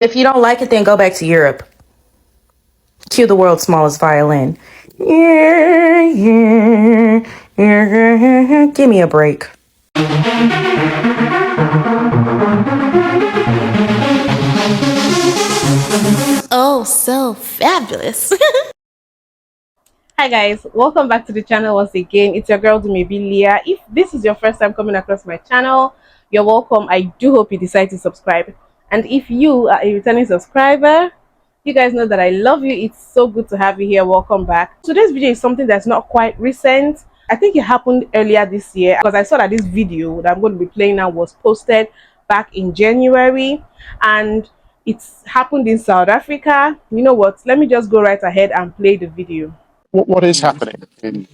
If you don't like it, then go back to Europe. Cue the world's smallest violin. Yeah, yeah, yeah. Give me a break. Oh, so fabulous. Hi guys, welcome back to the channel once again. It's your girl Dumebi Leah. If this is your first time coming across my channel, you're welcome. I do hope you decide to subscribe. And if you are a returning subscriber, you guys know that I love you. It's so good to have you here. Welcome back. Today's video is something that's not quite recent. I think it happened earlier this year because I saw that this video that I'm going to be playing now was posted back in January, and it's happened in South Africa. You know what? Let me just go right ahead and play the video. What is happening in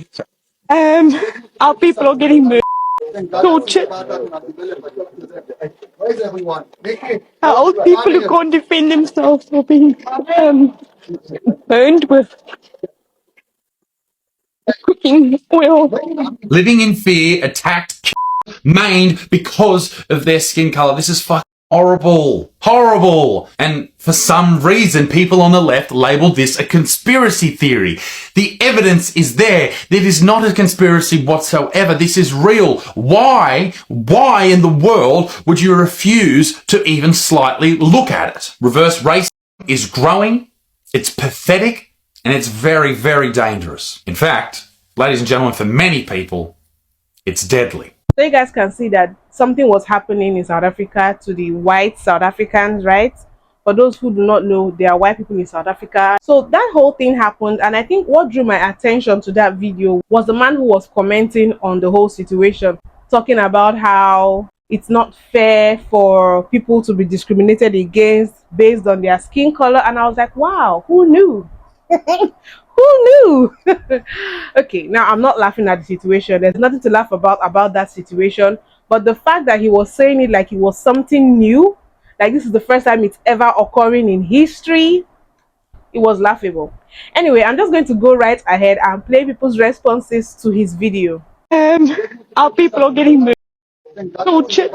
Our people are getting murdered, tortured. Our old people who can't defend themselves are being burned with cooking oil. Living in fear, attacked, killed, maimed because of their skin color. This is fucking horrible. Horrible. And for some reason, people on the left labeled this a conspiracy theory. The evidence is there. It is not a conspiracy whatsoever. This is real. Why in the world would you refuse to even slightly look at it? Reverse racism is growing. It's pathetic. And it's very, very dangerous. In fact, ladies and gentlemen, for many people, it's deadly. So you guys can see that something was happening in South Africa to the white South Africans, right? For those who do not know, there are white people in South Africa. So that whole thing happened, and I think what drew my attention to that video was the man who was commenting on the whole situation, talking about how it's not fair for people to be discriminated against based on their skin color. And I was like, wow, who knew? Who knew? Okay, now I'm not laughing at the situation. There's nothing to laugh about that situation. But the fact that he was saying it like it was something new, like this is the first time it's ever occurring in history, it was laughable. Anyway, I'm just going to go right ahead and play people's responses to his video. Our people are getting tortured.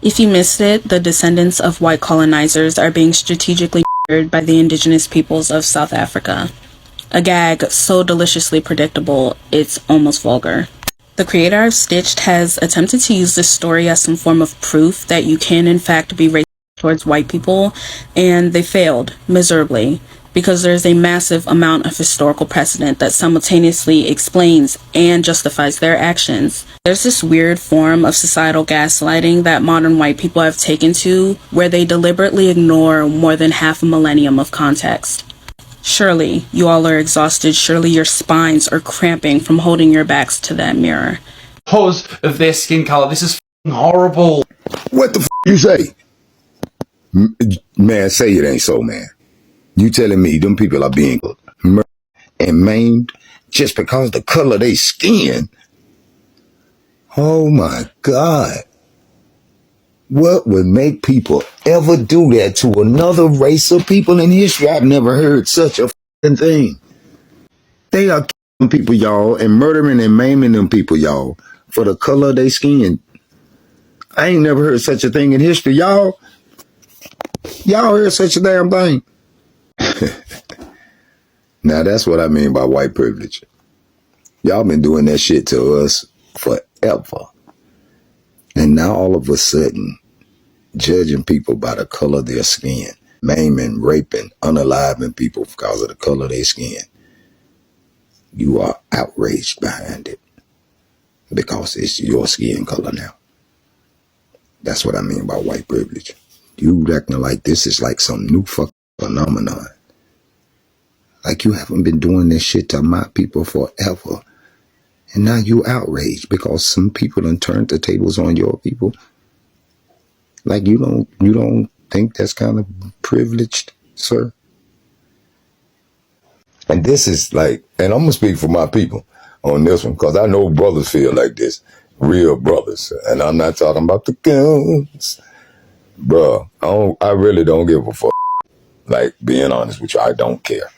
If you missed it, the descendants of white colonizers are being strategically murdered by the indigenous peoples of South Africa. A gag so deliciously predictable, it's almost vulgar. The creator of Stitched has attempted to use this story as some form of proof that you can in fact be racist towards white people, and they failed miserably because there's a massive amount of historical precedent that simultaneously explains and justifies their actions. There's this weird form of societal gaslighting that modern white people have taken to, where they deliberately ignore more than half a millennium of context. Surely you all are exhausted. Surely your spines are cramping from holding your backs to that mirror. Because of their skin color. This is horrible. What the you say? Man, say it ain't so, man. You telling me them people are being murdered and maimed just because the color of their skin? Oh my God. What would make people ever do that to another race of people in history? I've never heard such a thing. They are killing people, y'all, and murdering and maiming them people, y'all, for the color of their skin. I ain't never heard such a thing in history, y'all. Y'all heard such a damn thing? Now that's what I mean by white privilege. Y'all been doing that shit to us forever. And now all of a sudden, judging people by the color of their skin, maiming, raping, unaliving people because of the color of their skin, you are outraged behind it because it's your skin color now. That's what I mean by white privilege. You acting like this is like some new fucking phenomenon. Like you haven't been doing this shit to my people forever. And now you outraged because some people done turned the tables on your people. Like you don't think that's kind of privileged, sir? And this is like, and I'm gonna speak for my people on this one, because I know brothers feel like this. Real brothers. And I'm not talking about the guns. Bruh, I really don't give a fuck. Like, being honest with you, I don't care.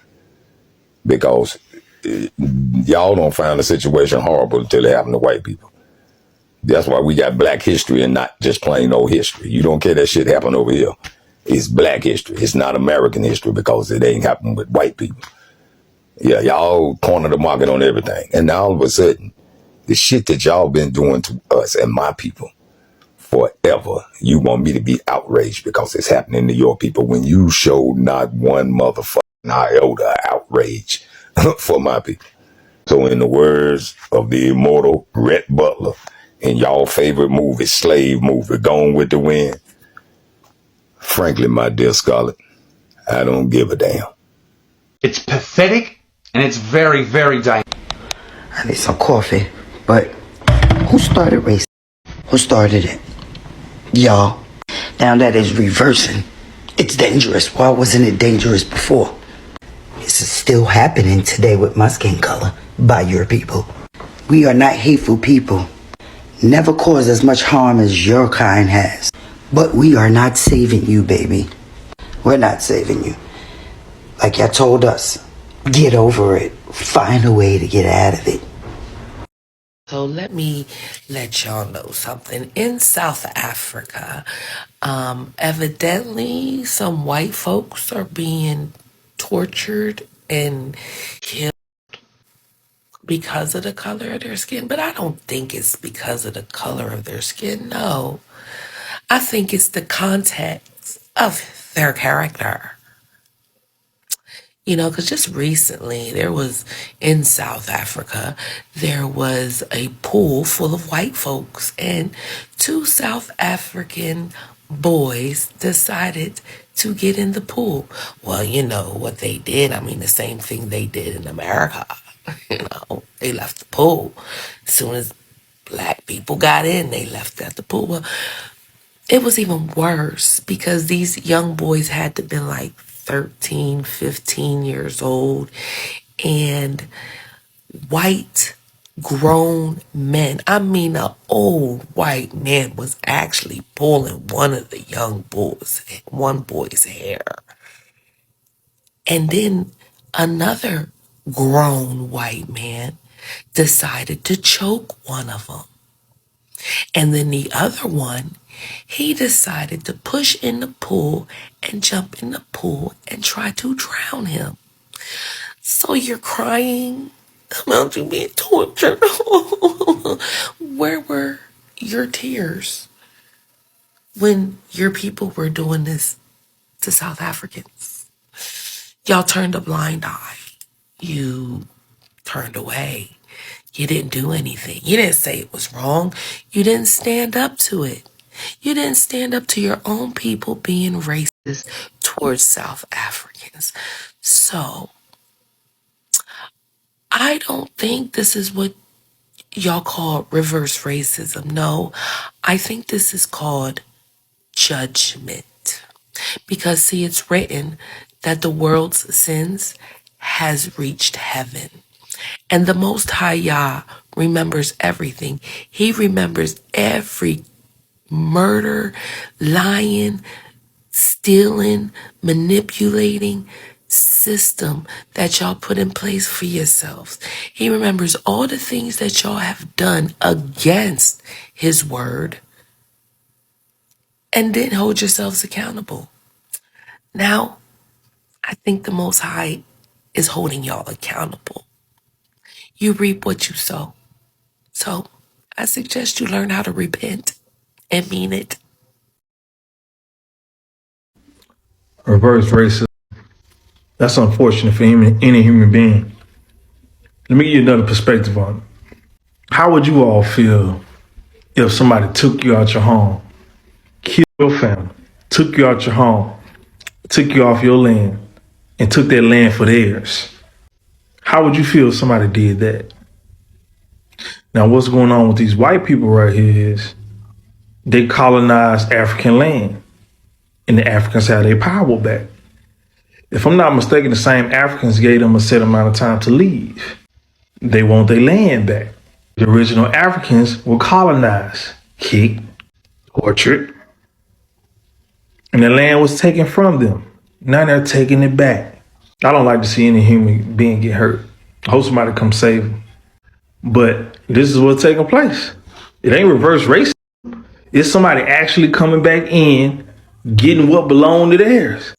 Because y'all don't find the situation horrible until it happened to white people. That's why we got black history and not just plain old history. You don't care that shit happened over here. It's black history. It's not American history because it ain't happened with white people. Yeah, y'all corner the market on everything. And now all of a sudden, the shit that y'all been doing to us and my people forever, you want me to be outraged because it's happening to your people when you showed not one motherfucking iota outrage for my people. So in the words of the immortal Rhett Butler in y'all favorite movie, slave movie, Gone with the Wind, frankly, my dear Scarlett, I don't give a damn. It's pathetic and it's very, very dangerous. I need some coffee, but who started racism? Who started it? Y'all. Now that is reversing. It's dangerous. Why wasn't it dangerous before? This is still happening today with my skin color by your people. We are not hateful people. Never caused as much harm as your kind has. But we are not saving you, baby. We're not saving you. Like y'all told us, get over it. Find a way to get out of it. So let me let y'all know something. In South Africa, evidently some white folks are being tortured and killed because of the color of their skin. But I don't think it's because of the color of their skin. No, I think it's the context of their character. You know, because just recently in South Africa, there was a pool full of white folks, and two South African boys decided to get in the pool. Well, you know what they did. I mean, the same thing they did in America. You know, they left the pool. As soon as black people got in, they left at the pool. Well, it was even worse because these young boys had to be like 13, 15 years old, and white grown men, I mean an old white man, was actually pulling one of the one boy's hair. And then another grown white man decided to choke one of them. And then the other one, he decided to push in the pool and jump in the pool and try to drown him. So you're crying about you being tortured. Where were your tears when your people were doing this to South Africans? Y'all turned a blind eye. You turned away. You didn't do anything. You didn't say it was wrong. You didn't stand up to it. You didn't stand up to your own people being racist towards South Africans. So, I don't think this is what y'all call reverse racism. No, I think this is called judgment. Because, see, it's written that the world's sins has reached heaven. And the Most High Yah remembers everything. He remembers every murder, lying, stealing, manipulating system that y'all put in place for yourselves. He remembers all the things that y'all have done against his word and didn't hold yourselves accountable. Now, I think the Most High is holding y'all accountable. You reap what you sow. So I suggest you learn how to repent and mean it. Reverse racism. That's unfortunate for any human being. Let me give you another perspective on it. How would you all feel if somebody took you out your home, killed your family, took you out your home, took you off your land, and took that land for theirs? How would you feel if somebody did that? Now, what's going on with these white people right here is they colonized African land, and the Africans have their power back. If I'm not mistaken, the same Africans gave them a set amount of time to leave. They want their land back. The original Africans were colonized, kicked, tortured, and the land was taken from them. Now they're taking it back. I don't like to see any human being get hurt. I hope somebody come save them. But this is what's taking place. It ain't reverse racism. It's somebody actually coming back in, getting what belonged to theirs.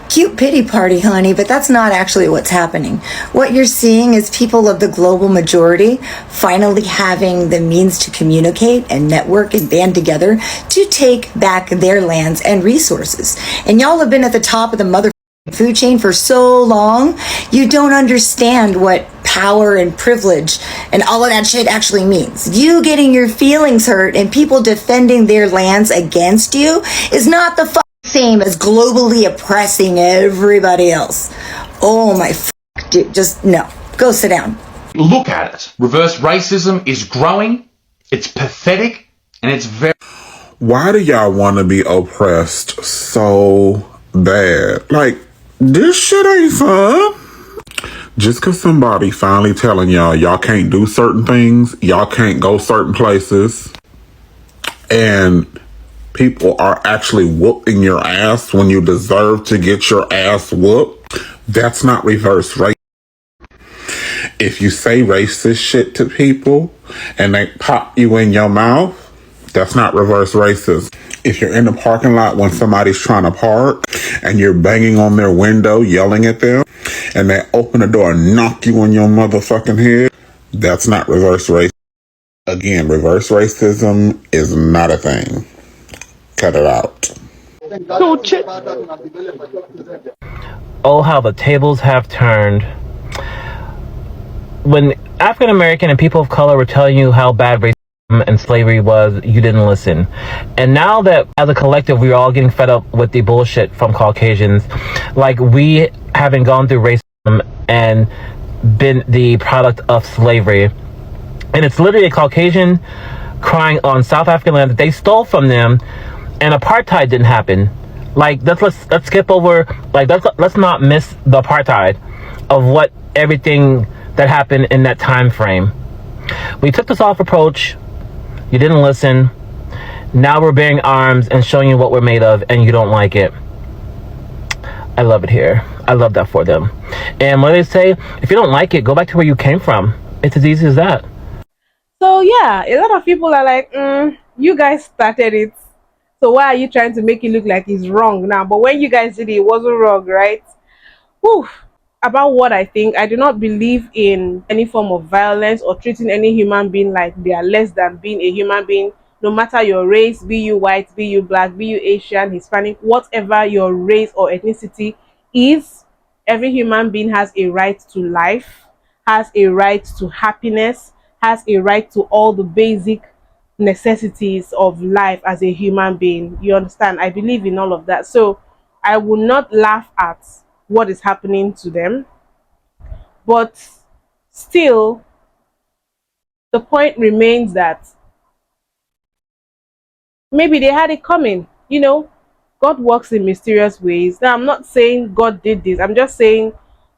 Cute pity party, honey, but that's not actually what's happening. What you're seeing is people of the global majority finally having the means to communicate and network and band together to take back their lands and resources. And y'all have been at the top of the mother food chain for so long, you don't understand what power and privilege and all of that shit actually means. You getting your feelings hurt and people defending their lands against you is not the same as globally oppressing everybody else. Oh my dude, just no. Go sit down. Look at it. Reverse racism is growing, it's pathetic, and it's very... Why do y'all want to be oppressed so bad? Like, this shit ain't fun. Just because somebody finally telling y'all can't do certain things, y'all can't go certain places, and people are actually whooping your ass when you deserve to get your ass whooped, that's not reverse racism. If you say racist shit to people and they pop you in your mouth, that's not reverse racism. If you're in the parking lot when somebody's trying to park and you're banging on their window, yelling at them, and they open the door and knock you on your motherfucking head, that's not reverse racism. Again, reverse racism is not a thing. Cut it out. Oh, how the tables have turned. When African American and people of color were telling you how bad racism and slavery was, you didn't listen. And now that as a collective we're all getting fed up with the bullshit from Caucasians, like we haven't gone through racism and been the product of slavery, and it's literally a Caucasian crying on South African land that they stole from them, and apartheid didn't happen. Like let's skip over, like let's not miss the apartheid of what everything that happened in that time frame. We took the soft approach. You didn't listen. Now we're bearing arms and showing you what we're made of, and you don't like it. I love it here. I love that for them. And what they say, if you don't like it, go back to where you came from. It's as easy as that. So yeah, a lot of people are like, you guys started it, so why are you trying to make it look like it's wrong now? But when you guys did it, it wasn't wrong, right? Whew. About what I think, I do not believe in any form of violence or treating any human being like they are less than being a human being, no matter your race, be you white, be you black, be you Asian, Hispanic, whatever your race or ethnicity is. Every human being has a right to life, has a right to happiness, has a right to all the basic necessities of life as a human being. You understand? I believe in all of that. So I will not laugh at what is happening to them, but still the point remains that maybe they had it coming. You know, God works in mysterious ways. Now I'm not saying God did this, I'm just saying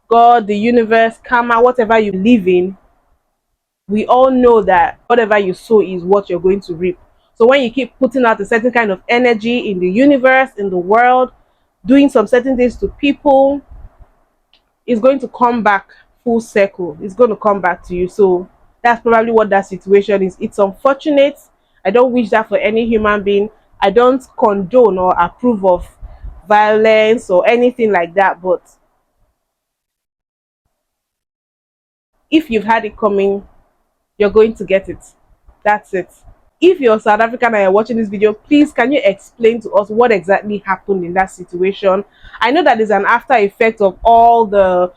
God, the universe, karma, whatever you live in, we all know that whatever you sow is what you're going to reap. So when you keep putting out a certain kind of energy in the universe, in the world, doing some certain things to people, it's going to come back full circle. It's going to come back to you. So that's probably what that situation is. It's unfortunate. I don't wish that for any human being. I don't condone or approve of violence or anything like that, but if you've had it coming, you're going to get it. That's it. If you're South African and you're watching this video, please can you explain to us what exactly happened in that situation? I know that there's an after effect of all the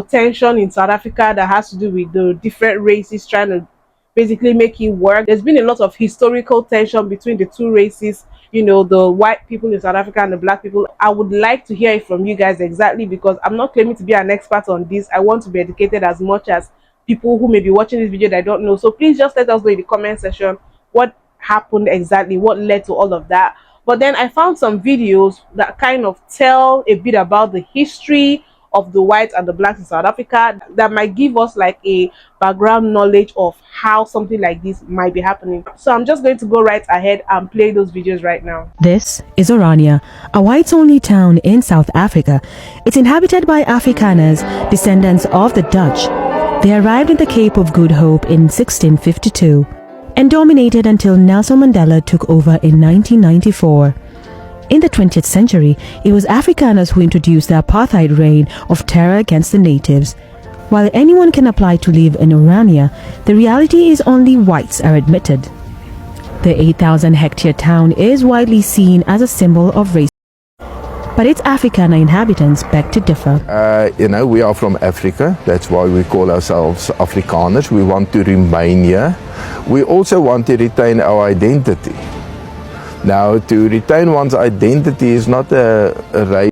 tension in South Africa that has to do with the different races trying to basically make it work. There's been a lot of historical tension between the two races, the white people in South Africa and the black people. I would like to hear it from you guys exactly, because I'm not claiming to be an expert on this. I want to be educated as much as people who may be watching this video that I don't know. So please just let us know in the comment section what happened exactly, what led to all of that. But then I found some videos that kind of tell a bit about the history of the whites and the blacks in South Africa that might give us like a background knowledge of how something like this might be happening. So I'm just going to go right ahead and play those videos right now. This is Orania, a whites-only town in South Africa. It's inhabited by Afrikaners, descendants of the Dutch. They arrived at the Cape of Good Hope in 1652 and dominated until Nelson Mandela took over in 1994. In the 20th century, it was Afrikaners who introduced the apartheid reign of terror against the natives. While anyone can apply to live in Orania, the reality is only whites are admitted. The 8,000-hectare town is widely seen as a symbol of race, but its Afrikaner inhabitants beg to differ. We are from Africa. That's why we call ourselves Afrikaners. We want to remain here. We also want to retain our identity. Now, to retain one's identity is not a race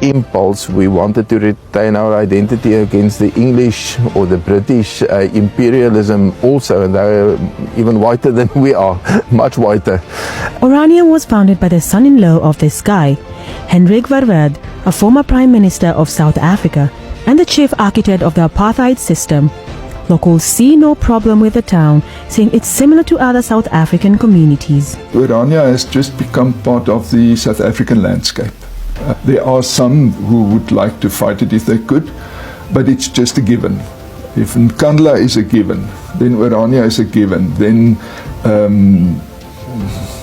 impulse. We wanted to retain our identity against the English or the British imperialism also, and they're even whiter than we are, much whiter. Orania was founded by the son-in-law of this guy, Hendrik Verwoerd, a former Prime Minister of South Africa and the chief architect of the apartheid system. Locals see no problem with the town, saying it's similar to other South African communities. Orania has just become part of the South African landscape. There are some who would like to fight it if they could, but it's just a given. If Nkandla is a given, then Orania is a given, then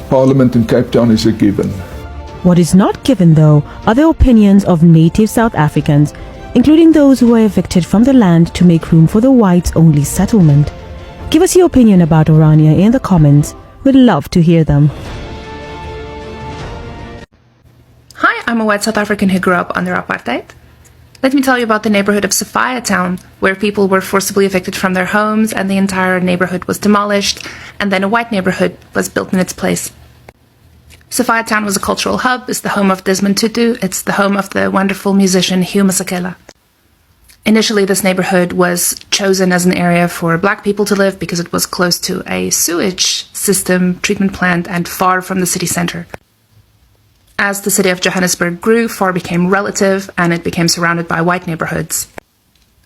Parliament in Cape Town is a given. What is not given, though, are the opinions of native South Africans, including those who were evicted from the land to make room for the whites-only settlement. Give us your opinion about Orania in the comments. We'd love to hear them. Hi, I'm a white South African who grew up under apartheid. Let me tell you about the neighborhood of Sophia Town, where people were forcibly evicted from their homes and the entire neighborhood was demolished, and then a white neighborhood was built in its place. Sophia Town was a cultural hub. It's the home of Desmond Tutu. It's the home of the wonderful musician Hugh Masekela. Initially, this neighborhood was chosen as an area for black people to live because it was close to a sewage system, treatment plant, and far from the city center. As the city of Johannesburg grew, FAR became relative, and it became surrounded by white neighborhoods.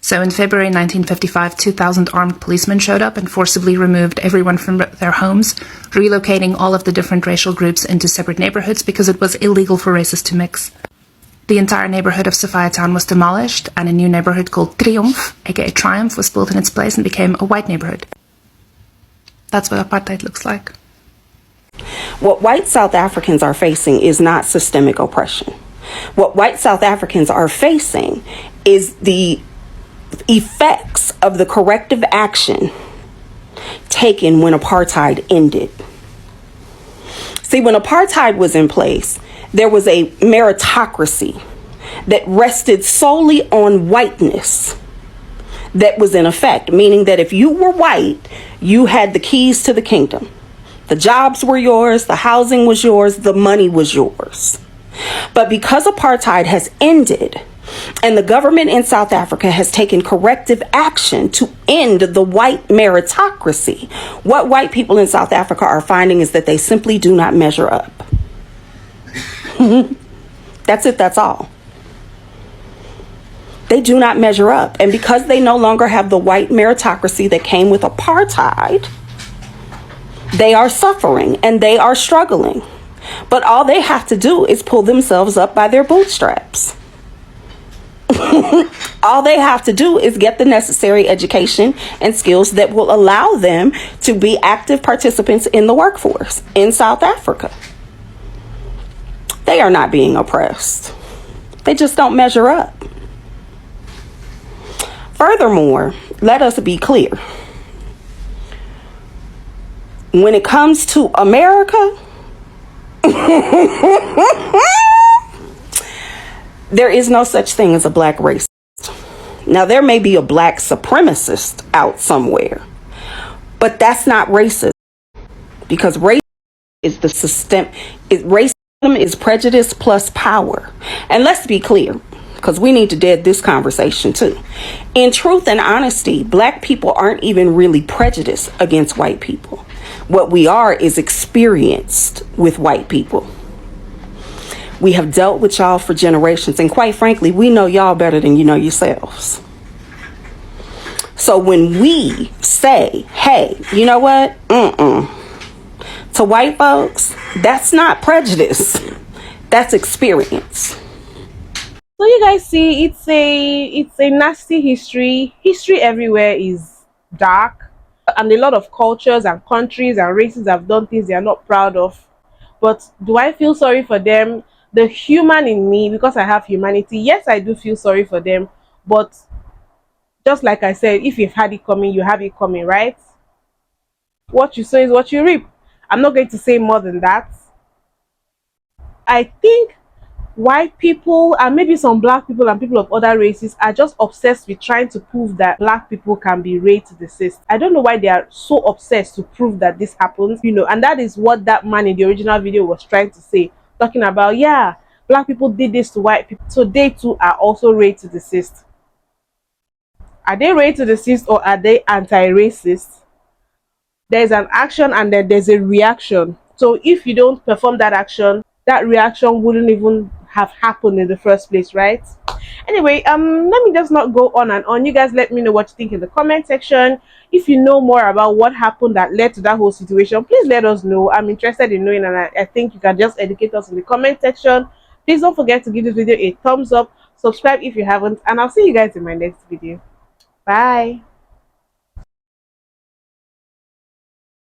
So in February 1955, 2,000 armed policemen showed up and forcibly removed everyone from their homes, relocating all of the different racial groups into separate neighborhoods because it was illegal for races to mix. The entire neighborhood of Sophia Town was demolished, and a new neighborhood called Triumph, aka Triumph, was built in its place and became a white neighborhood. That's what apartheid looks like. What white South Africans are facing is not systemic oppression. What white South Africans are facing is the effects of the corrective action taken when apartheid ended. See, when apartheid was in place, there was a meritocracy that rested solely on whiteness that was in effect, meaning that if you were white, you had the keys to the kingdom. The jobs were yours, the housing was yours, the money was yours. But because apartheid has ended, and the government in South Africa has taken corrective action to end the white meritocracy, what white people in South Africa are finding is that they simply do not measure up. That's it, that's all. They do not measure up. And because they no longer have the white meritocracy that came with apartheid, they are suffering and they are struggling. But all they have to do is pull themselves up by their bootstraps. All they have to do is get the necessary education and skills that will allow them to be active participants in the workforce in South Africa. They are not being oppressed. They just don't measure up. Furthermore, let us be clear. When it comes to America, there is no such thing as a black racist. Now, there may be a black supremacist out somewhere, but that's not racism, because racism is the system. Racism is prejudice plus power. And let's be clear, because we need to dead this conversation too. In truth and honesty, black people aren't even really prejudiced against white people. What we are is experienced with white people. We have dealt with y'all for generations, and quite frankly, we know y'all better than you know yourselves. So when we say, hey, you know what? To white folks, that's not prejudice. That's experience. So you guys see, it's a nasty history. History everywhere is dark, and a lot of cultures and countries and races have done things they are not proud of. But do I feel sorry for them? The human in me, because I have humanity, yes, I do feel sorry for them. But just like I said, if you've had it coming, you have it coming, right? What you sow is what you reap. I'm not going to say more than that. I think white people and maybe some black people and people of other races are just obsessed with trying to prove that black people can be raped to the cyst. I don't know why they are so obsessed to prove that this happens, and that is what that man in the original video was trying to say, talking about, yeah, black people did this to white people, so they too are also raped to the cyst. Are they raped to the cyst, or are they anti-racist? There's an action and then there's a reaction. So if you don't perform that action, that reaction wouldn't even have happened in the first place, right? Anyway, let me just not go on and on. You guys let me know what you think in the comment section. If you know more about what happened that led to that whole situation, please let us know. I'm interested in knowing, and I think you can just educate us in the comment section. Please don't forget to give this video a thumbs up, subscribe if you haven't, and I'll see you guys in my next video. Bye.